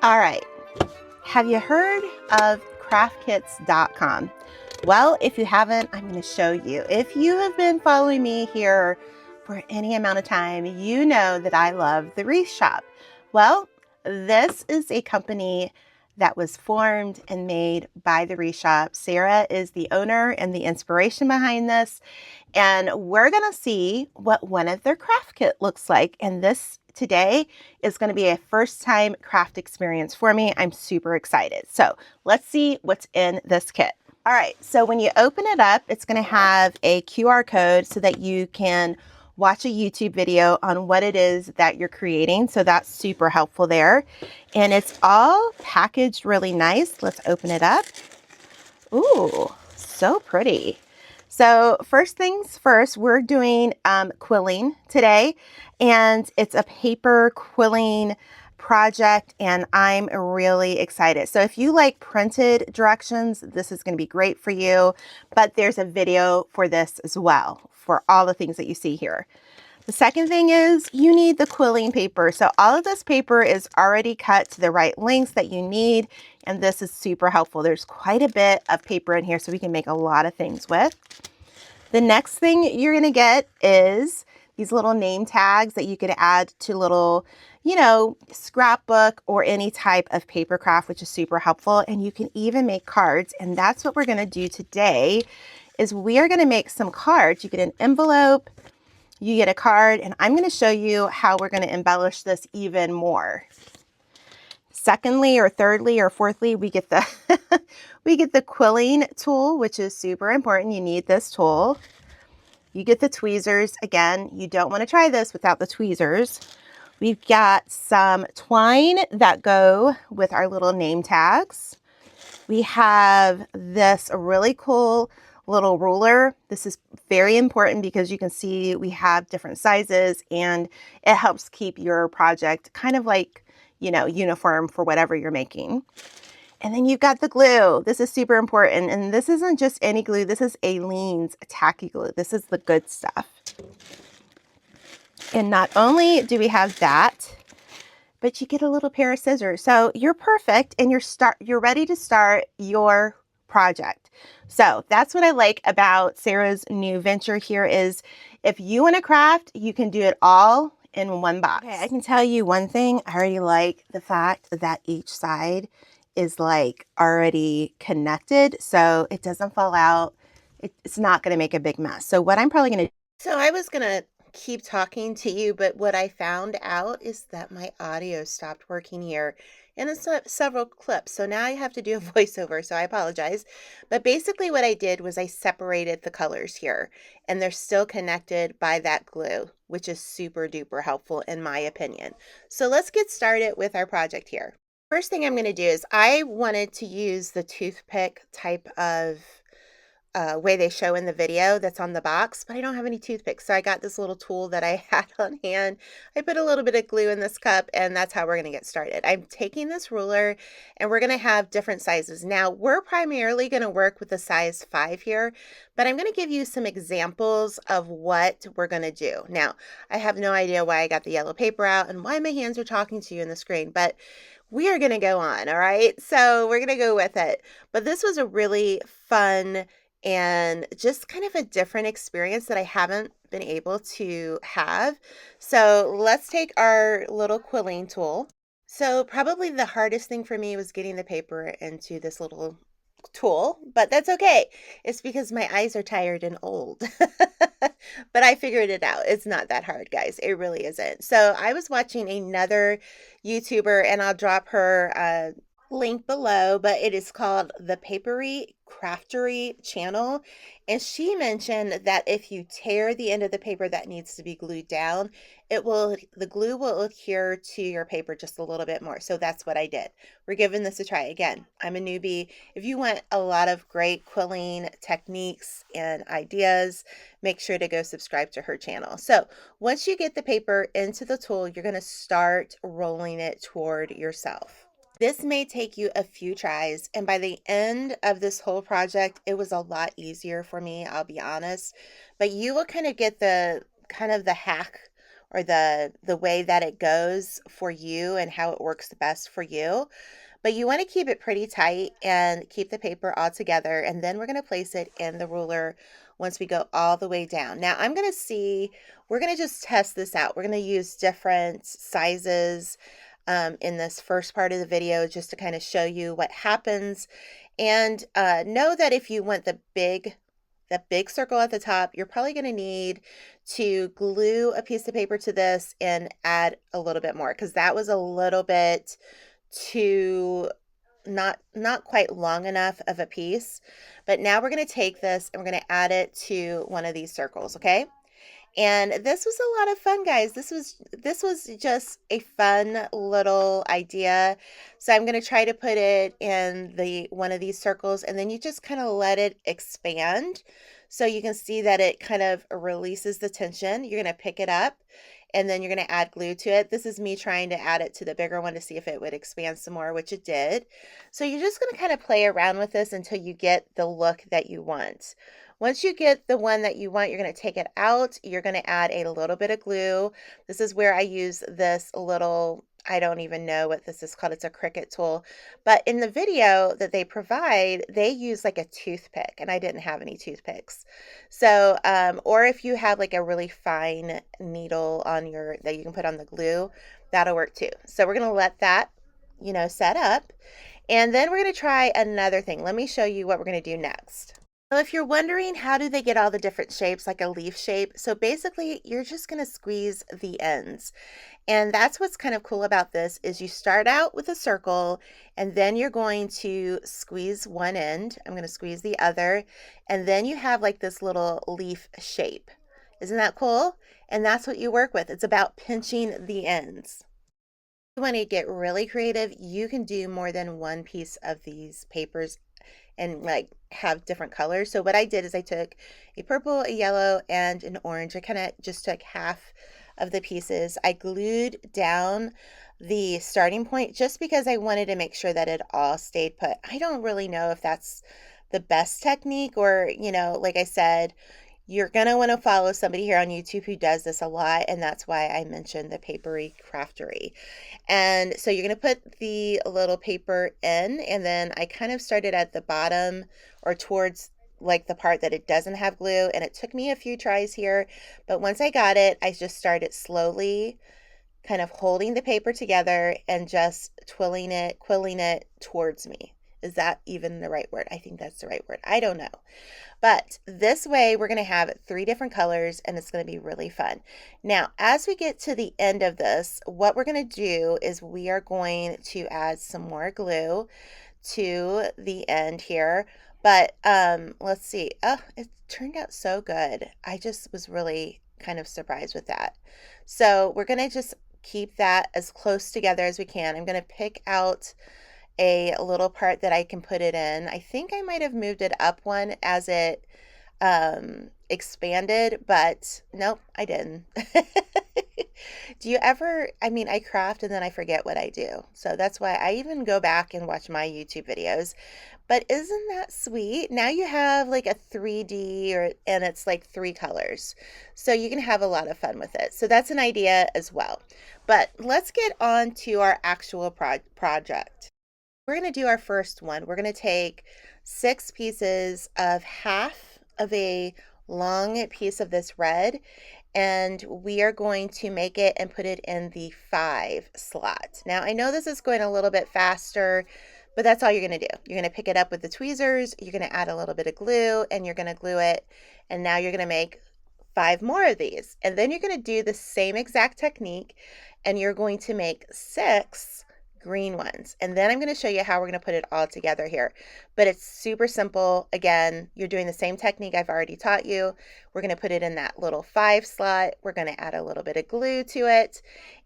All right, have you heard of craftkits.com? Well, if you haven't, I'm going to show you. If you have been following me here for any amount of time, you know that I love the Wreath shop. Well, this is a company that was formed and made by the Wreath shop. Sarah is the owner and the inspiration behind this. And we're going to see what one of their craft kit looks like. And this today is going to be a first time craft experience for me. I'm super excited. So let's see what's in this kit. All right, so when you open it up, it's going to have a QR code so that you can watch a YouTube video on what it is that you're creating. So that's super helpful there. And it's all packaged really nice. Let's open it up. Ooh, so pretty. So first things first, we're doing quilling today, and it's a paper quilling project, and I'm really excited. So if you like printed directions, this is going to be great for you, but there's a video for this as well for all the things that you see here. The second thing is you need the quilling paper. So all of this paper is already cut to the right lengths that you need, and this is super helpful. There's quite a bit of paper in here so we can make a lot of things with. The next thing you're gonna get is these little name tags that you could add to little, scrapbook or any type of paper craft, which is super helpful. And you can even make cards, and that's what we're gonna do today is we are gonna make some cards. You get an envelope, you get a card, and I'm going to show you how we're going to embellish this even more. Secondly, or thirdly, or fourthly, we get the we get the quilling tool, which is super important. You need this tool. You get the tweezers. Again, you don't want to try this without the tweezers. We've got some twine that go with our little name tags. We have this really cool little ruler. This is very important because you can see we have different sizes, and it helps keep your project kind of like, uniform for whatever you're making. And then you've got the glue. This is super important. And this isn't just any glue. This is Aleene's tacky glue. This is the good stuff. And not only do we have that, but you get a little pair of scissors. So you're perfect, and you're ready to start your project. So that's what I like about Sarah's new venture here is if you want to craft, you can do it all in one box. Okay, I can tell you one thing. I already like the fact that each side is like already connected, so it doesn't fall out. It's not going to make a big mess. So what I'm probably going to So I was going to keep talking to you, but what I found out is that my audio stopped working here and it's several clips. So now I have to do a voiceover, so I apologize. But basically what I did was I separated the colors here, and they're still connected by that glue, which is super duper helpful in my opinion. So let's get started with our project here. First thing I'm going to do is I wanted to use the toothpick type of way they show in the video that's on the box, but I don't have any toothpicks. So I got this little tool that I had on hand. I put a little bit of glue in this cup, and that's how we're going to get started. I'm taking this ruler, and we're going to have different sizes. Now, we're primarily going to work with a size 5 here, but I'm going to give you some examples of what we're going to do. Now, I have no idea why I got the yellow paper out and why my hands are talking to you in the screen, but we are going to go on, all right? So we're going to go with it. But this was a really fun and just kind of a different experience that I haven't been able to have. So let's take our little quilling tool. So probably the hardest thing for me was getting the paper into this little tool, but that's okay. It's because my eyes are tired and old. But I figured it out. It's not that hard, guys. It really isn't. So I was watching another YouTuber, and I'll drop her link below, but it is called the Papery Craftery channel, and she mentioned that if you tear the end of the paper that needs to be glued down, the glue will adhere to your paper just a little bit more. So that's what I did. We're giving this a try. Again, I'm a newbie. If you want a lot of great quilling techniques and ideas, make sure to go subscribe to her channel. So once you get the paper into the tool, you're going to start rolling it toward yourself. This may take you a few tries, and by the end of this whole project, it was a lot easier for me, I'll be honest. But you will kind of get the hack or the way that it goes for you and how it works the best for you. But you want to keep it pretty tight and keep the paper all together. And then we're going to place it in the ruler once we go all the way down. Now I'm going to see, we're going to just test this out. We're going to use different sizes in this first part of the video just to kind of show you what happens. And know that if you want that big circle at the top, you're probably going to need to glue a piece of paper to this and add a little bit more, because that was a little bit too not quite long enough of a piece. But now we're going to take this and we're going to add it to one of these circles, okay? And this was a lot of fun, guys. This was just a fun little idea. So I'm going to try to put it in the one of these circles, and then you just kind of let it expand. So you can see that it kind of releases the tension. You're going to pick it up, and then you're going to add glue to it. This is me trying to add it to the bigger one to see if it would expand some more, which it did. So you're just going to kind of play around with this until you get the look that you want. Once you get the one that you want, you're going to take it out. You're going to add a little bit of glue. This is where I use this little, I don't even know what this is called. It's a Cricut tool. But in the video that they provide, they use like a toothpick, and I didn't have any toothpicks. So, or if you have like a really fine needle on your, that you can put on the glue, that'll work too. So we're going to let that, set up. And then we're going to try another thing. Let me show you what we're going to do next. So if you're wondering how do they get all the different shapes, like a leaf shape, so basically you're just going to squeeze the ends. And that's what's kind of cool about this is you start out with a circle, and then you're going to squeeze one end. I'm going to squeeze the other, and then you have like this little leaf shape. Isn't that cool? And that's what you work with. It's about pinching the ends. If you want to get really creative, you can do more than one piece of these papers and like have different colors. So what I did is I took a purple, a yellow, and an orange. I kind of just took half of the pieces. I glued down the starting point just because I wanted to make sure that it all stayed put. I don't really know if that's the best technique, or, like I said, you're going to want to follow somebody here on YouTube who does this a lot, and that's why I mentioned the papery craftery. And so you're going to put the little paper in, and then I kind of started at the bottom or towards like the part that it doesn't have glue, and it took me a few tries here, but once I got it, I just started slowly kind of holding the paper together and just quilling it towards me. Is that even the right word? I think that's the right word. I don't know. But this way we're going to have 3 different colors, and it's going to be really fun. Now, as we get to the end of this, what we're going to do is we are going to add some more glue to the end here. But let's see. Oh, it turned out so good. I just was really kind of surprised with that. So we're going to just keep that as close together as we can. I'm going to pick out a little part that I can put it in. I think I might have moved it up one as it expanded, but nope, I didn't. Do you ever, I craft and then I forget what I do. So that's why I even go back and watch my YouTube videos. But isn't that sweet? Now you have like a 3D and it's like 3 colors. So you can have a lot of fun with it. So that's an idea as well. But let's get on to our actual project. We're going to do our first one. We're going to take 6 pieces of half of a long piece of this red, and we are going to make it and put it in the 5 slot. Now I know this is going a little bit faster, but that's all you're going to do. You're going to pick it up with the tweezers, you're going to add a little bit of glue, and you're going to glue it, and now you're going to make 5 more of these. And then you're going to do the same exact technique, and you're going to make 6 green ones. And then I'm going to show you how we're going to put it all together here. But it's super simple. Again, you're doing the same technique I've already taught you. We're going to put it in that little 5 slot. We're going to add a little bit of glue to it,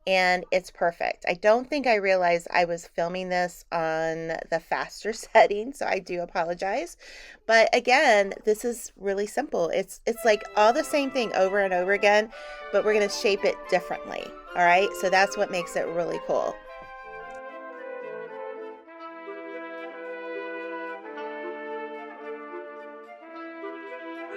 and it's perfect. I don't think I realized I was filming this on the faster setting, so I do apologize. But again, this is really simple. It's like all the same thing over and over again, but we're going to shape it differently. All right, so that's what makes it really cool.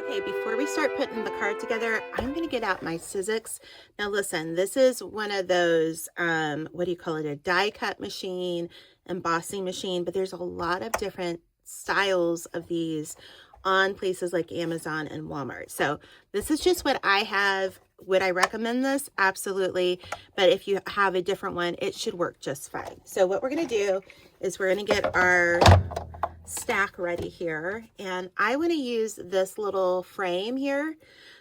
Okay, before before we start putting the card together, I'm going to get out my Sizzix. Now listen, this is one of those, what do you call it? A die cut machine, embossing machine, but there's a lot of different styles of these on places like Amazon and Walmart. So this is just what I have. Would I recommend this? Absolutely. But if you have a different one, it should work just fine. So what we're going to do is we're going to get our stack ready here, and I want to use this little frame here.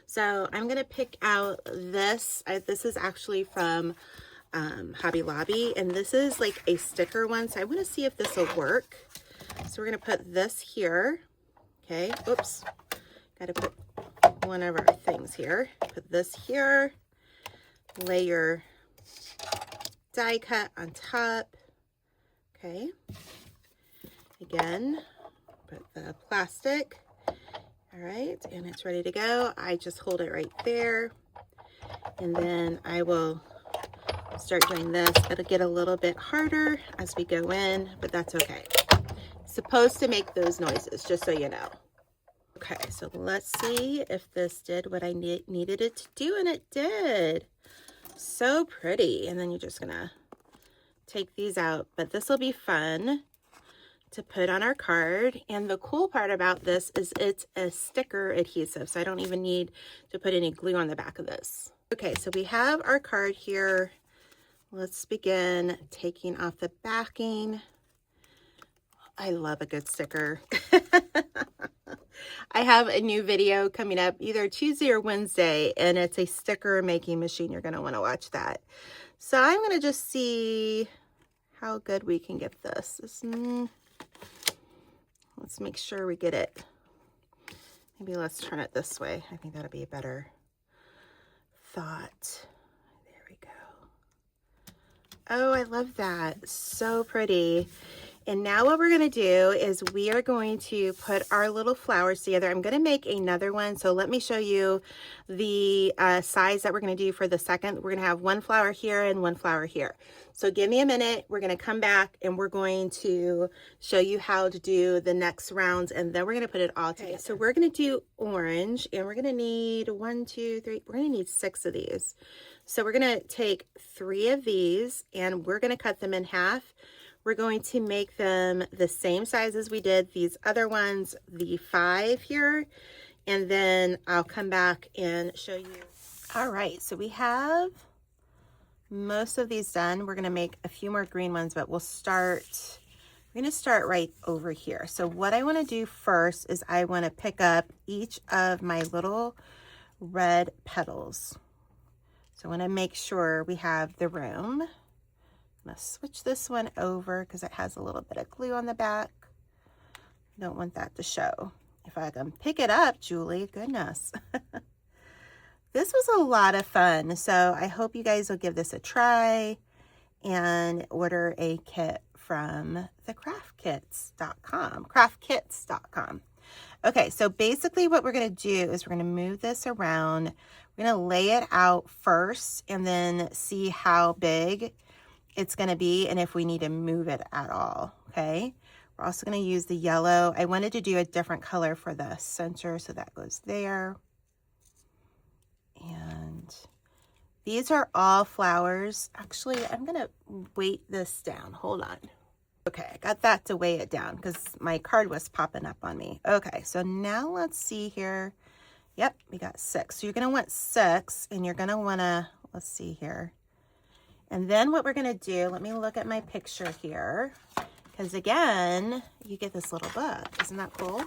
So I'm going to pick out this. This is actually from Hobby Lobby, and this is like a sticker one. So I want to see if this will work. So we're going to put this here. Okay, oops, got to put one of our things here. Put this here, lay your die cut on top. Okay, again, put the plastic. All right, and it's ready to go. I just hold it right there, and then I will start doing this. It'll get a little bit harder as we go in, but that's okay. Supposed to make those noises, just so you know. Okay, so let's see if this did what I needed it to do, and it did. So pretty. And then you're just gonna take these out, but this will be fun to put on our card. And the cool part about this is it's a sticker adhesive, so I don't even need to put any glue on the back of this. Okay, so we have our card here. Let's begin taking off the backing. I love a good sticker. I have a new video coming up either Tuesday or Wednesday, and it's a sticker making machine. You're going to want to watch that. So I'm going to just see how good we can get this. Let's make sure we get it. Maybe let's turn it this way. I think that'll be a better thought. There we go. Oh, I love that. So pretty. And now what we're going to do is we are going to put our little flowers together. I'm going to make another one. So let me show you the size that we're going to do for the second. We're going to have one flower here and one flower here. So give me a minute. We're going to come back and we're going to show you how to do the next rounds. And then we're going to put it all together. So we're going to do orange, and we're going to need 1, 2, 3. We're going to need 6 of these. So we're going to take 3 of these and we're going to cut them in half. We're going to make them the same size as we did these other ones, the 5 here, and then I'll come back and show you. All right, so we have most of these done. We're going to make a few more green ones, but we're going to start right over here. So what I want to do first is I want to pick up each of my little red petals. So I want to make sure we have the room. I'm going to switch this one over because it has a little bit of glue on the back. I don't want that to show. If I can pick it up, Julie, goodness. This was a lot of fun. So I hope you guys will give this a try and order a kit from the craftkits.com. Okay, so basically what we're going to do is we're going to move this around. We're going to lay it out first and then see how big it's going to be and if we need to move it at all. Okay, we're also going to use the yellow. I wanted to do a different color for the center, so that goes there. And these are all flowers. Actually, I'm going to weight this down. Hold on. Okay, I got that to weigh it down because my card was popping up on me. Okay, so now let's see here. Yep, we got 6. So you're going to want 6, and you're going to want to, let's see here. And then what we're going to do, let me look at my picture here, because again, you get this little book. Isn't that cool?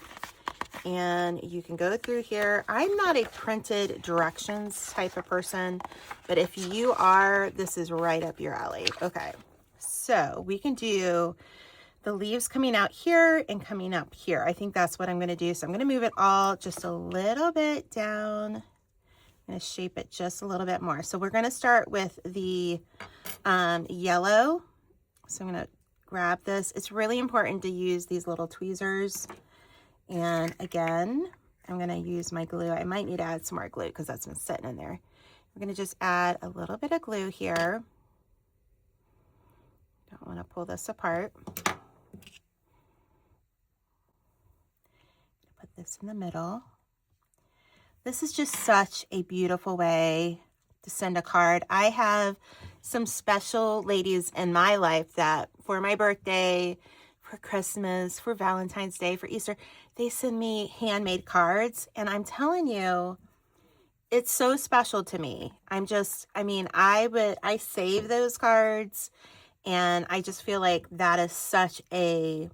And you can go through here. I'm not a printed directions type of person, but if you are, this is right up your alley. Okay, so we can do the leaves coming out here and coming up here. I think that's what I'm going to do. So I'm going to move it all just a little bit down. I'm going to shape it just a little bit more. So we're going to start with the yellow. So I'm going to grab this. It's really important to use these little tweezers. And again, I'm going to use my glue. I might need to add some more glue because that's been sitting in there. We're going to just add a little bit of glue here. Don't want to pull this apart. Put this in the middle. This is just such a beautiful way to send a card. I have some special ladies in my life that for my birthday, for Christmas, for Valentine's Day, for Easter, they send me handmade cards. And I'm telling you, it's so special to me. I save those cards, and I just feel like that is such a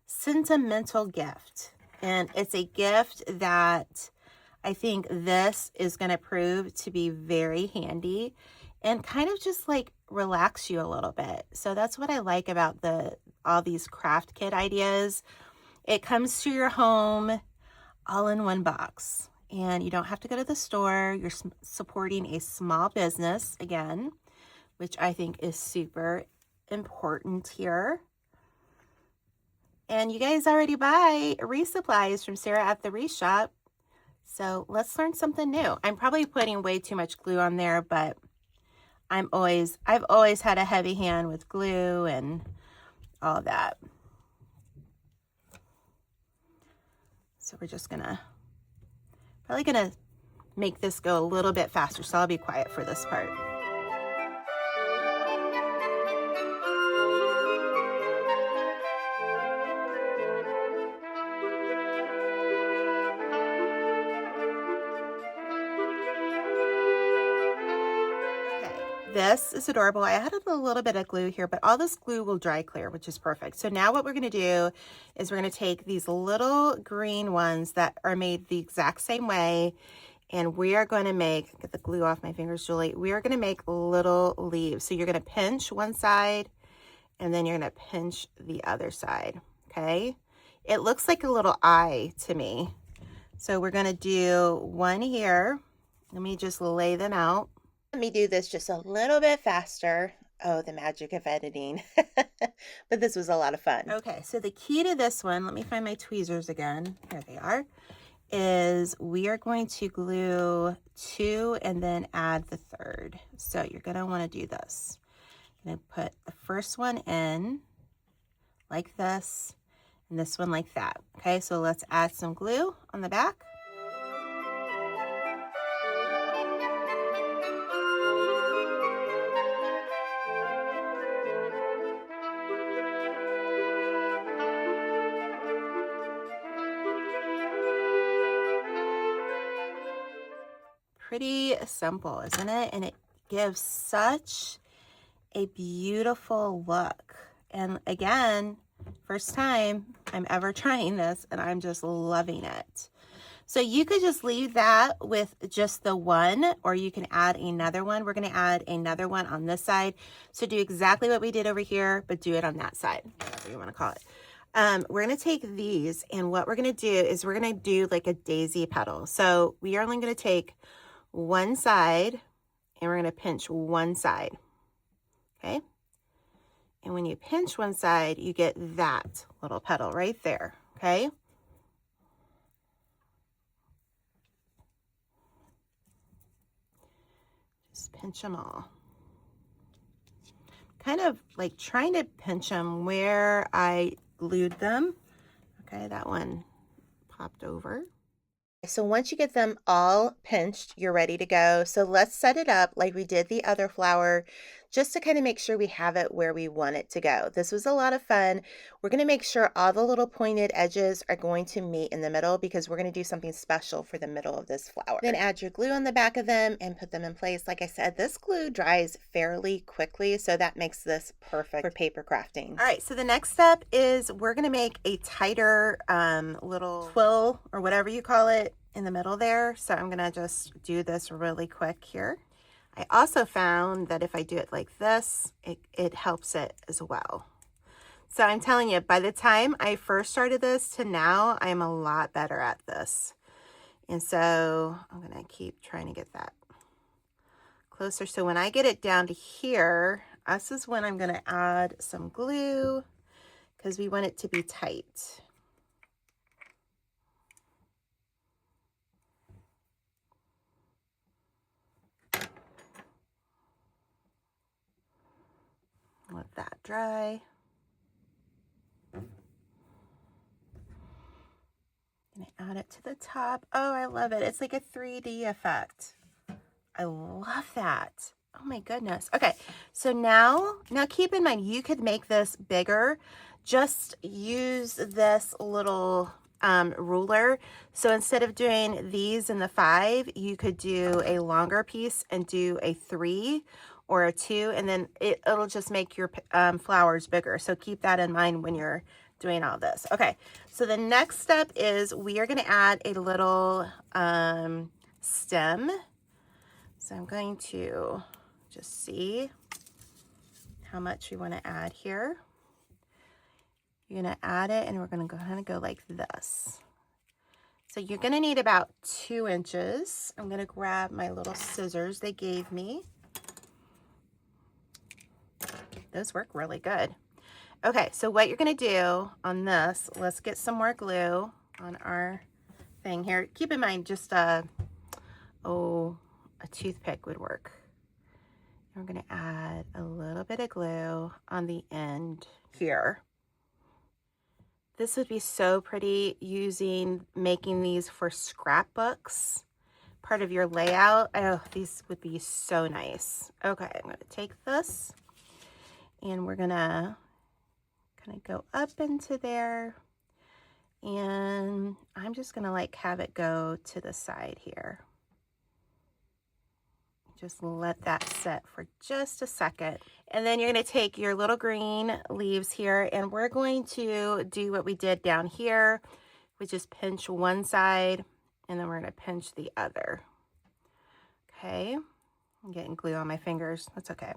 sentimental gift. And it's a gift that I think this is going to prove to be very handy and kind of just like relax you a little bit. So that's what I like about all these craft kit ideas. It comes to your home all in one box, and you don't have to go to the store. You're supporting a small business again, which I think is super important here. And you guys already buy Wreath supplies from Sarah at the Wreath Shop. So let's learn something new. I'm probably putting way too much glue on there, but I've always had a heavy hand with glue and all that. So we're just probably gonna make this go a little bit faster. So I'll be quiet for this part. This is adorable. I added a little bit of glue here, but all this glue will dry clear, which is perfect. So now what we're going to do is we're going to take these little green ones that are made the exact same way, and we are going to get the glue off my fingers, Julie. We are going to make little leaves. So you're going to pinch one side, and then you're going to pinch the other side, okay? It looks like a little eye to me. So we're going to do one here. Let me just lay them out. Let me do this just a little bit faster. Oh, the magic of editing. But this was a lot of fun. Okay, so the key to this one, let me find my tweezers again. Here they are. Is we are going to glue 2 and then add the 3rd. So you're going to want to do this. You're going to put the first one in like this, and this one like that. Okay, so let's add some glue on the back. Pretty simple, isn't it? And it gives such a beautiful look. And again, first time I'm ever trying this, and I'm just loving it. So you could just leave that with just the one, or you can add another one. We're going to add another one on this side. So do exactly what we did over here, but do it on that side, whatever you want to call it. We're going to take these, and what we're going to do is we're going to do like a daisy petal. So we are only going to take one side, and we're going to pinch one side. Okay. And when you pinch one side, you get that little petal right there. Okay. Just pinch them all. Kind of like trying to pinch them where I glued them. Okay, that one popped over. So once you get them all pinched, you're ready to go. So let's set it up like we did the other flower, just to kind of make sure we have it where we want it to go. This was a lot of fun. We're going to make sure all the little pointed edges are going to meet in the middle, because we're going to do something special for the middle of this flower. Then add your glue on the back of them and put them in place. Like I said, this glue dries fairly quickly, so that makes this perfect for paper crafting. All right, so the next step is we're going to make a tighter little quill, or whatever you call it, in the middle there. So I'm going to just do this really quick here. I also found that if I do it like this, it helps it as well. So I'm telling you, by the time I first started this to now, I'm a lot better at this. And so I'm going to keep trying to get that closer. So when I get it down to here, this is when I'm going to add some glue, because we want it to be tight. Let that dry. I'm going to add it to the top. Oh, I love it. It's like a 3D effect. I love that. Oh my goodness. Okay, so now keep in mind, you could make this bigger. Just use this little ruler. So instead of doing these in the 5, you could do a longer piece and do a 3 or a 2, and then it'll just make your flowers bigger. So keep that in mind when you're doing all this. Okay, so the next step is we are going to add a little stem. So I'm going to just see how much we want to add here. You're going to add it, and we're going to kind of go like this. So you're going to need about 2 inches. I'm going to grab my little scissors they gave me. Those work really good. Okay, so what you're going to do on this, let's get some more glue on our thing here. Keep in mind, just a toothpick would work. We're going to add a little bit of glue on the end here. This would be so pretty making these for scrapbooks, part of your layout. Oh, these would be so nice. Okay, I'm going to take this and we're going to kind of go up into there, and I'm just going to like have it go to the side here. Just let that sit for just a second. And then you're going to take your little green leaves here, and we're going to do what we did down here, which is pinch one side, and then we're going to pinch the other. Okay, I'm getting glue on my fingers. That's okay.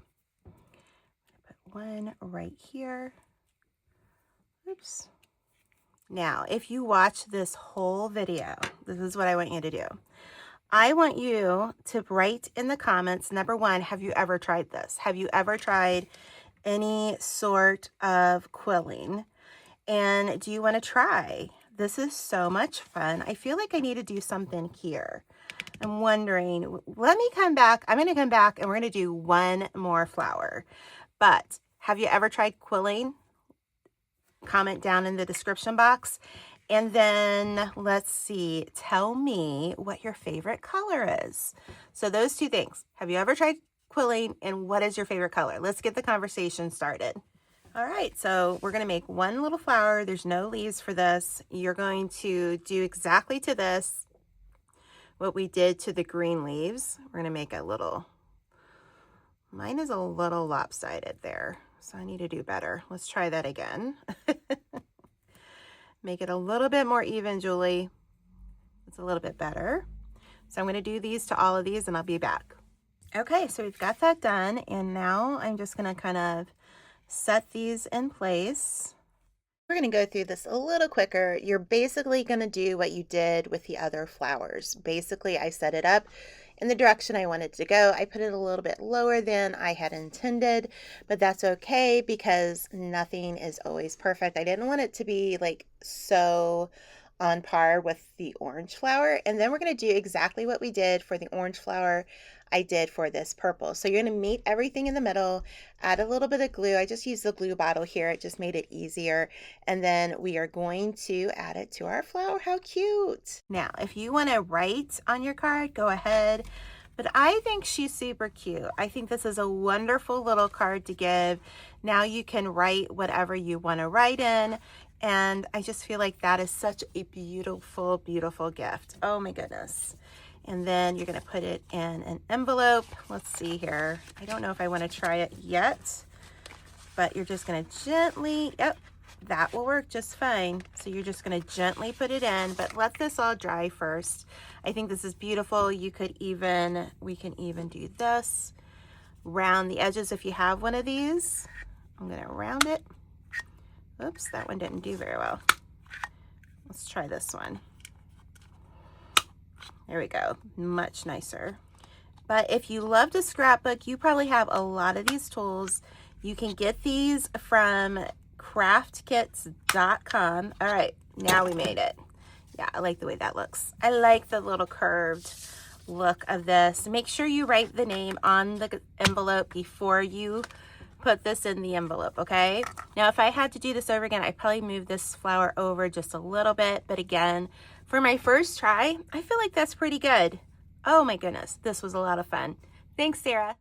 Put one right here. Oops. Now, if you watch this whole video, this is what I want you to do. I want you to write in the comments, number 1, have you ever tried this? Have you ever tried any sort of quilling? And do you want to try? This is so much fun. I feel like I need to do something here. I'm wondering, let me come back. I'm going to come back and we're going to do one more flower. But have you ever tried quilling? Comment down in the description box. And then let's see, tell me what your favorite color is. So those 2 things. Have you ever tried quilling, and what is your favorite color? Let's get the conversation started. All right, so we're going to make one little flower. There's no leaves for this. You're going to do exactly to this what we did to the green leaves. We're going to make a little, mine is a little lopsided there, so I need to do better. Let's try that again. Make it a little bit more even, Julie. It's a little bit better. So I'm going to do these to all of these, and I'll be back. Okay, so we've got that done, and now I'm just going to kind of set these in place. We're going to go through this a little quicker. You're basically going to do what you did with the other flowers. Basically, I set it up in the direction I wanted to go. I put it a little bit lower than I had intended, but that's okay because nothing is always perfect. I didn't want it to be like so on par with the orange flower. And then we're going to do exactly what we did for the orange flower I did for this purple. So you're going to meet everything in the middle, add a little bit of glue. I just used the glue bottle here. It just made it easier. And then we are going to add it to our flower. How cute. Now, if you want to write on your card, go ahead. But I think she's super cute. I think this is a wonderful little card to give. Now you can write whatever you want to write in. And I just feel like that is such a beautiful, beautiful gift. Oh my goodness. And then you're going to put it in an envelope. Let's see here. I don't know if I want to try it yet, but you're just going to gently, yep, that will work just fine. So you're just going to gently put it in, but let this all dry first. I think this is beautiful. We can even do this. Round the edges if you have one of these. I'm going to round it. Oops, that one didn't do very well. Let's try this one. There we go, much nicer. But if you love to scrapbook, you probably have a lot of these tools. You can get these from craftkits.com. All right, now we made it. Yeah, I like the way that looks. I like the little curved look of this. Make sure you write the name on the envelope before you put this in the envelope, okay? Now, if I had to do this over again, I'd probably move this flower over just a little bit, but again, For my first try, I feel like that's pretty good. Oh my goodness, this was a lot of fun. Thanks, Sarah.